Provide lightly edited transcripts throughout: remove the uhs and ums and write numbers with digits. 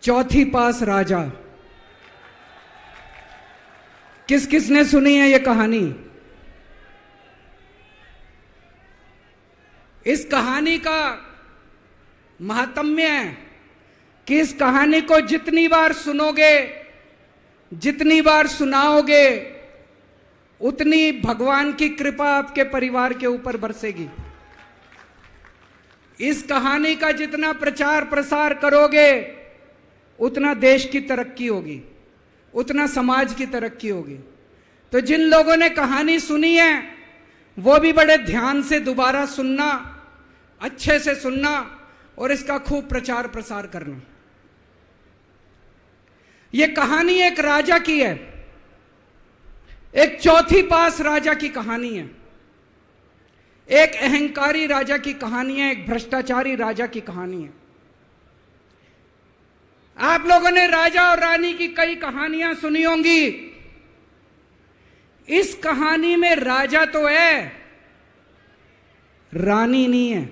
चौथी पास राजा। किस किस ने सुनी है ये कहानी? इस कहानी का महात्म्य है कि इस कहानी को जितनी बार सुनोगे, जितनी बार सुनाओगे, उतनी भगवान की कृपा आपके परिवार के ऊपर बरसेगी। इस कहानी का जितना प्रचार प्रसार करोगे, उतना देश की तरक्की होगी, उतना समाज की तरक्की होगी। तो जिन लोगों ने कहानी सुनी है वो भी बड़े ध्यान से दोबारा सुनना, अच्छे से सुनना और इसका खूब प्रचार प्रसार करना। ये कहानी एक राजा की है, एक चौथी पास राजा की कहानी है, एक अहंकारी राजा की कहानी है, एक भ्रष्टाचारी राजा की कहानी है। आप लोगों ने राजा और रानी की कई कहानियां सुनी होंगी। इस कहानी में राजा तो है, रानी नहीं है।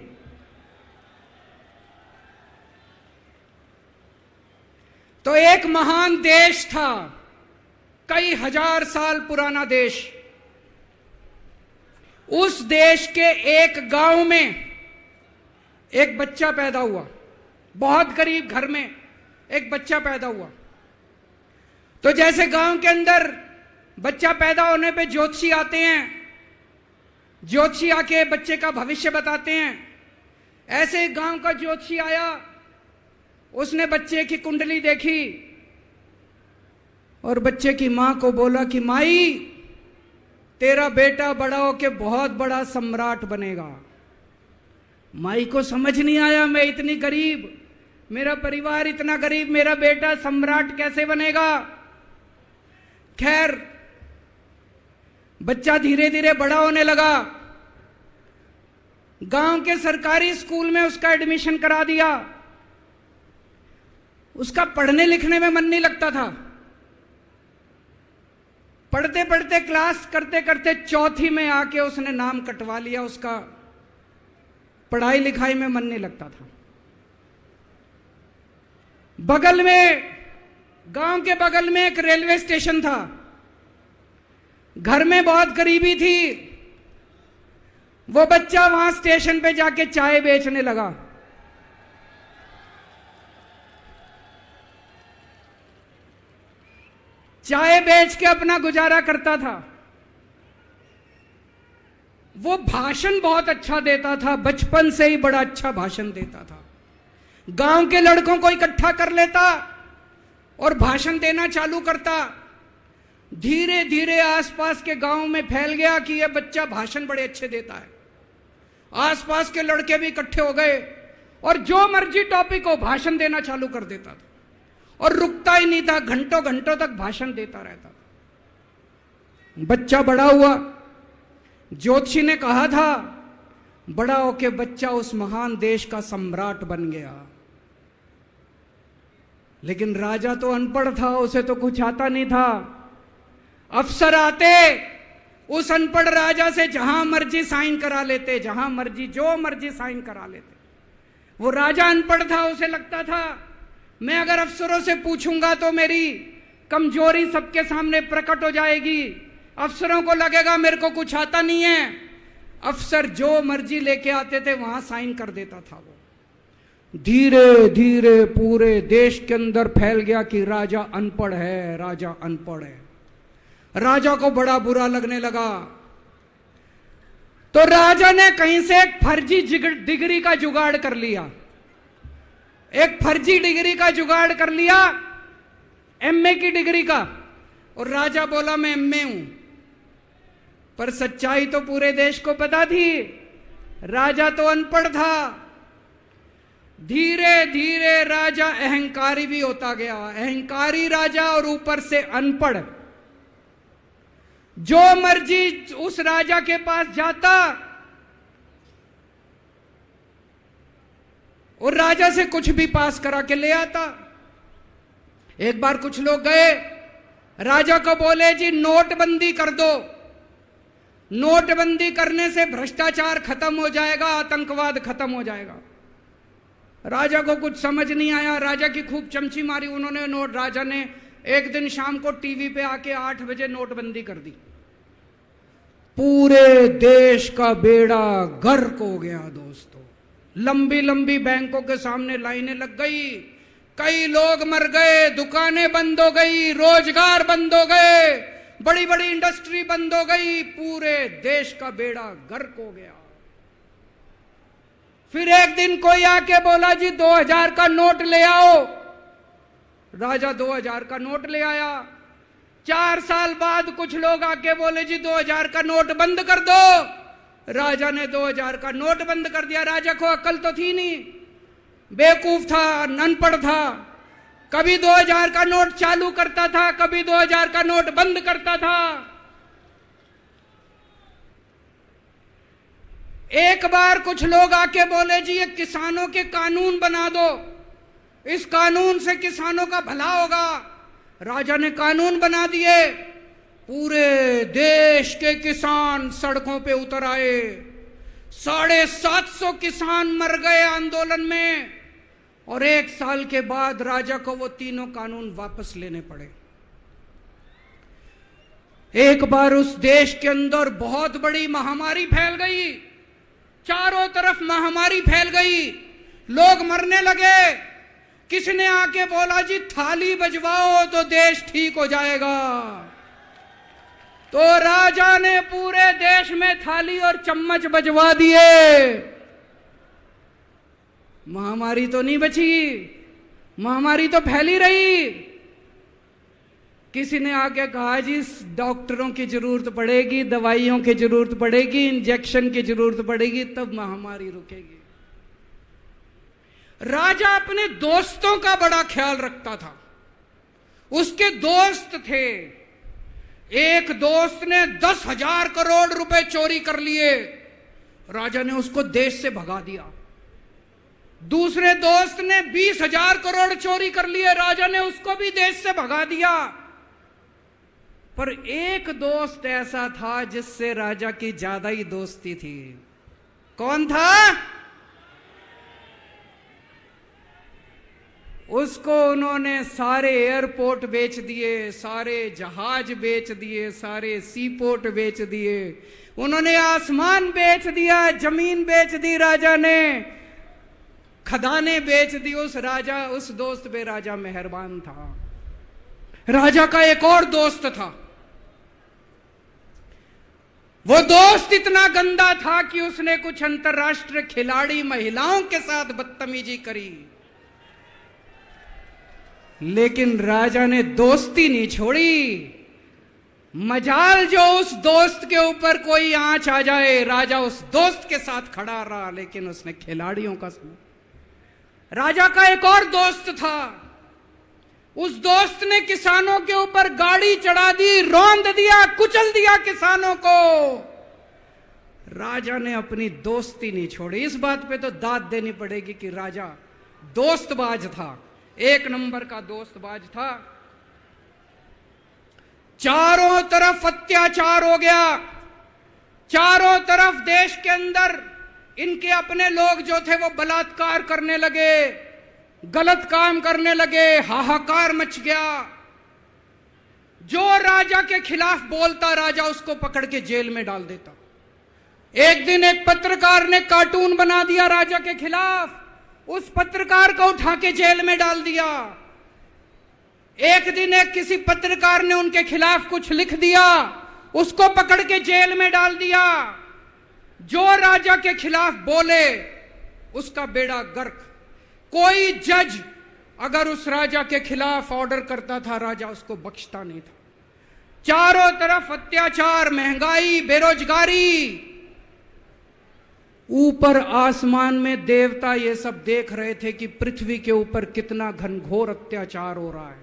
तो एक महान देश था, कई हजार साल पुराना देश। उस देश के एक गांव में एक बच्चा पैदा हुआ, बहुत गरीब घर में एक बच्चा पैदा हुआ। तो जैसे गांव के अंदर बच्चा पैदा होने पे ज्योतिषी आते हैं, ज्योतिषी आके बच्चे का भविष्य बताते हैं, ऐसे गांव का ज्योतिषी आया। उसने बच्चे की कुंडली देखी और बच्चे की मां को बोला कि माई, तेरा बेटा बड़ा होके बहुत बड़ा सम्राट बनेगा। माई को समझ नहीं आया, मैं इतनी गरीब, मेरा परिवार इतना गरीब, मेरा बेटा सम्राट कैसे बनेगा। खैर, बच्चा धीरे धीरे बड़ा होने लगा। गांव के सरकारी स्कूल में उसका एडमिशन करा दिया। उसका पढ़ने लिखने में मन नहीं लगता था। पढ़ते पढ़ते, क्लास करते करते चौथी में आके उसने नाम कटवा लिया। उसका पढ़ाई लिखाई में मन नहीं लगता था। बगल में, गांव के बगल में एक रेलवे स्टेशन था। घर में बहुत गरीबी थी। वो बच्चा वहां स्टेशन पे जाके चाय बेचने लगा। चाय बेच के अपना गुजारा करता था। वो भाषण बहुत अच्छा देता था, बचपन से ही बड़ा अच्छा भाषण देता था। गांव के लड़कों को इकट्ठा कर लेता और भाषण देना चालू करता। धीरे धीरे आसपास के गांव में फैल गया कि यह बच्चा भाषण बड़े अच्छे देता है। आसपास के लड़के भी इकट्ठे हो गए और जो मर्जी टॉपिक हो भाषण देना चालू कर देता था और रुकता ही नहीं था, घंटों घंटों तक भाषण देता रहता था। बच्चा बड़ा हुआ। ज्योतिषी ने कहा था बड़ा होके बच्चा उस महान देश का सम्राट बन गया। लेकिन राजा तो अनपढ़ था, उसे तो कुछ आता नहीं था। अफसर आते, उस अनपढ़ राजा से जहां मर्जी साइन करा लेते, जहां मर्जी जो मर्जी साइन करा लेते। वो राजा अनपढ़ था, उसे लगता था मैं अगर अफसरों से पूछूंगा तो मेरी कमजोरी सबके सामने प्रकट हो जाएगी। अफसरों को लगेगा मेरे को कुछ आता नहीं है। अफसर जो मर्जी लेके आते थे वहां साइन कर देता था। वो धीरे धीरे पूरे देश के अंदर फैल गया कि राजा अनपढ़ है, राजा अनपढ़ है। राजा को बड़ा बुरा लगने लगा। तो राजा ने कहीं से एक फर्जी डिग्री का जुगाड़ कर लिया। एक फर्जी डिग्री का जुगाड़ कर लिया, एमए की डिग्री का। और राजा बोला मैं एमए हूं। पर सच्चाई तो पूरे देश को पता थी, राजा तो अनपढ़ था। धीरे धीरे राजा अहंकारी भी होता गया। अहंकारी राजा और ऊपर से अनपढ़। जो मर्जी उस राजा के पास जाता और राजा से कुछ भी पास करा के ले आता। एक बार कुछ लोग गए, राजा को बोले जी नोटबंदी कर दो, नोटबंदी करने से भ्रष्टाचार खत्म हो जाएगा, आतंकवाद खत्म हो जाएगा। राजा को कुछ समझ नहीं आया, राजा की खूब चमची मारी उन्होंने नोट। राजा ने एक दिन शाम को टीवी पे आके 8 बजे नोटबंदी कर दी। पूरे देश का बेड़ा गर्क हो गया दोस्तों। लंबी लंबी बैंकों के सामने लाइनें लग गई, कई लोग मर गए, दुकानें बंद हो गई, रोजगार बंद हो गए, बड़ी बड़ी इंडस्ट्री बंद हो गई, पूरे देश का बेड़ा गर्क हो गया। फिर एक दिन कोई आके बोला जी 2000 का नोट ले आओ। राजा 2000 का नोट ले आया। 4 साल बाद कुछ लोग आके बोले जी 2000 का नोट बंद कर दो। राजा ने 2000 का नोट बंद कर दिया। राजा को अक्ल तो थी नहीं, बेवकूफ था, अनपढ़ था। कभी 2000 का नोट चालू करता था, कभी 2000 का नोट बंद करता था। एक बार कुछ लोग आके बोले जी ये किसानों के कानून बना दो, इस कानून से किसानों का भला होगा। राजा ने कानून बना दिए। पूरे देश के किसान सड़कों पे उतर आए। 750 किसान मर गए आंदोलन में, और 1 साल के बाद राजा को वो तीनों कानून वापस लेने पड़े। एक बार उस देश के अंदर बहुत बड़ी महामारी फैल गई, चारों तरफ महामारी फैल गई, लोग मरने लगे। किसी ने आके बोला जी थाली बजवाओ तो देश ठीक हो जाएगा। तो राजा ने पूरे देश में थाली और चम्मच बजवा दिए। महामारी तो नहीं बची, महामारी तो फैली रही। किसी ने आके कहा जी डॉक्टरों की जरूरत पड़ेगी, दवाइयों की जरूरत पड़ेगी, इंजेक्शन की जरूरत पड़ेगी, तब महामारी रुकेगी। राजा अपने दोस्तों का बड़ा ख्याल रखता था। उसके दोस्त थे। एक दोस्त ने 10,000 करोड़ रुपए चोरी कर लिए, राजा ने उसको देश से भगा दिया। दूसरे दोस्त ने 20,000 करोड़ चोरी कर लिए, राजा ने उसको भी देश से भगा दिया। पर एक दोस्त ऐसा था जिससे राजा की ज्यादा ही दोस्ती थी। कौन था? उसको उन्होंने सारे एयरपोर्ट बेच दिए, सारे जहाज बेच दिए, सारे सी पोर्ट बेच दिए, उन्होंने आसमान बेच दिया, जमीन बेच दी राजा ने, खदानें बेच दी। उस दोस्त पे राजा मेहरबान था। राजा का एक और दोस्त था। वो दोस्त इतना गंदा था कि उसने कुछ अंतरराष्ट्रीय खिलाड़ी महिलाओं के साथ बदतमीजी करी, लेकिन राजा ने दोस्ती नहीं छोड़ी। मजाल जो उस दोस्त के ऊपर कोई आंच आ जाए, राजा उस दोस्त के साथ खड़ा रहा, लेकिन उसने खिलाड़ियों का सुना। राजा का एक और दोस्त था। उस दोस्त ने किसानों के ऊपर गाड़ी चढ़ा दी, रौंद दिया, कुचल दिया किसानों को। राजा ने अपनी दोस्ती नहीं छोड़ी। इस बात पे तो दाद देनी पड़ेगी कि राजा दोस्तबाज था, 1 नंबर का दोस्तबाज था। चारों तरफ अत्याचार हो गया, चारों तरफ देश के अंदर इनके अपने लोग जो थे वो बलात्कार करने लगे, गलत काम करने लगे, हाहाकार मच गया। जो राजा के खिलाफ बोलता, राजा उसको पकड़ के जेल में डाल देता। एक दिन एक पत्रकार ने कार्टून बना दिया राजा के खिलाफ, उस पत्रकार को उठा के जेल में डाल दिया। एक दिन एक किसी पत्रकार ने उनके खिलाफ कुछ लिख दिया, उसको पकड़ के जेल में डाल दिया। जो राजा के खिलाफ बोले उसका बेड़ा गर्क। कोई जज अगर उस राजा के खिलाफ ऑर्डर करता था, राजा उसको बख्शता नहीं था। चारों तरफ अत्याचार, महंगाई, बेरोजगारी। ऊपर आसमान में देवता ये सब देख रहे थे कि पृथ्वी के ऊपर कितना घनघोर अत्याचार हो रहा है।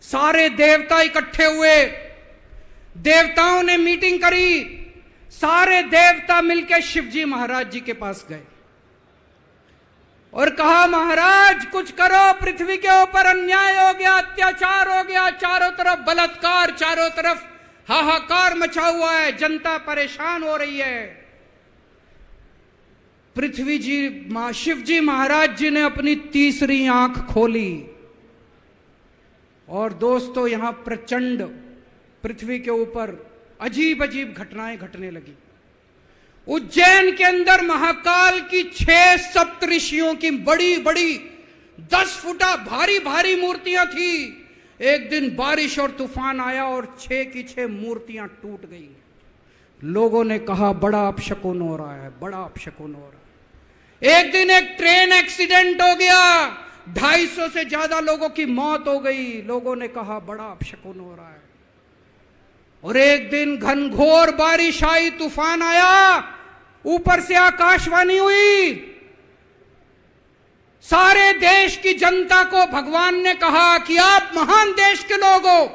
सारे देवता इकट्ठे हुए, देवताओं ने मीटिंग करी। सारे देवता मिलकर शिवजी महाराज जी के पास गए और कहा, महाराज कुछ करो, पृथ्वी के ऊपर अन्याय हो गया, अत्याचार हो गया, चारों तरफ बलात्कार, चारों तरफ हाहाकार मचा हुआ है, जनता परेशान हो रही है। पृथ्वी जी शिव जी महाराज जी ने अपनी तीसरी आंख खोली और दोस्तों यहां प्रचंड पृथ्वी के ऊपर अजीब अजीब घटनाएं घटने लगी। उज्जैन के अंदर महाकाल की 6 सप्तऋषियों की बड़ी बड़ी 10 फुटा भारी भारी मूर्तियां थी। एक दिन बारिश और तूफान आया और 6 की 6 मूर्तियां टूट गई। लोगों ने कहा बड़ा अपशकुन हो रहा है, बड़ा अपशकुन हो रहा है। एक दिन एक ट्रेन एक्सीडेंट हो गया, 250 से ज्यादा लोगों की मौत हो गई। लोगों ने कहा बड़ा अपशकुन हो रहा है। और एक दिन घनघोर बारिश आई, तूफान आया, ऊपर से आकाशवाणी हुई, सारे देश की जनता को भगवान ने कहा कि आप महान देश के लोग हो,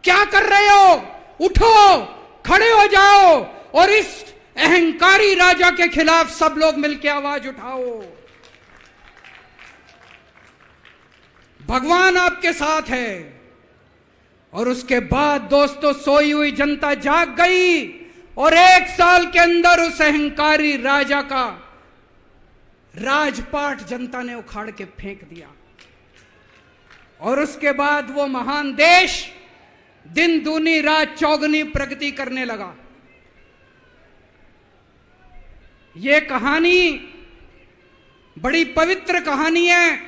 क्या कर रहे हो, उठो, खड़े हो जाओ और इस अहंकारी राजा के खिलाफ सब लोग मिलकर आवाज उठाओ। भगवान आपके साथ है। और उसके बाद दोस्तों सोई हुई जनता जाग गई और 1 साल के अंदर उस अहंकारी राजा का राजपाट जनता ने उखाड़ के फेंक दिया। और उसके बाद वो महान देश दिन दूनी रात चौगुनी प्रगति करने लगा। ये कहानी बड़ी पवित्र कहानी है।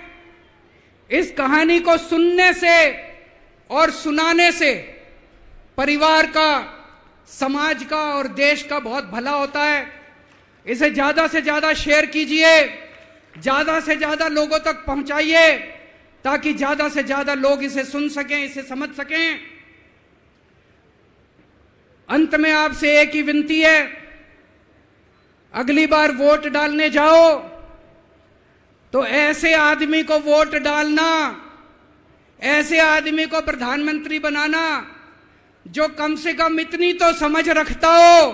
इस कहानी को सुनने से और सुनाने से परिवार का, समाज का और देश का बहुत भला होता है। इसे ज्यादा से ज्यादा शेयर कीजिए, ज्यादा से ज्यादा लोगों तक पहुंचाइए ताकि ज्यादा से ज्यादा लोग इसे सुन सकें, इसे समझ सकें। अंत में आपसे एक ही विनती है, अगली बार वोट डालने जाओ तो ऐसे आदमी को वोट डालना, ऐसे आदमी को प्रधानमंत्री बनाना जो कम से कम इतनी तो समझ रखता हो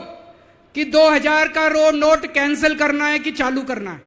कि 2000 का नोट कैंसिल करना है कि चालू करना है।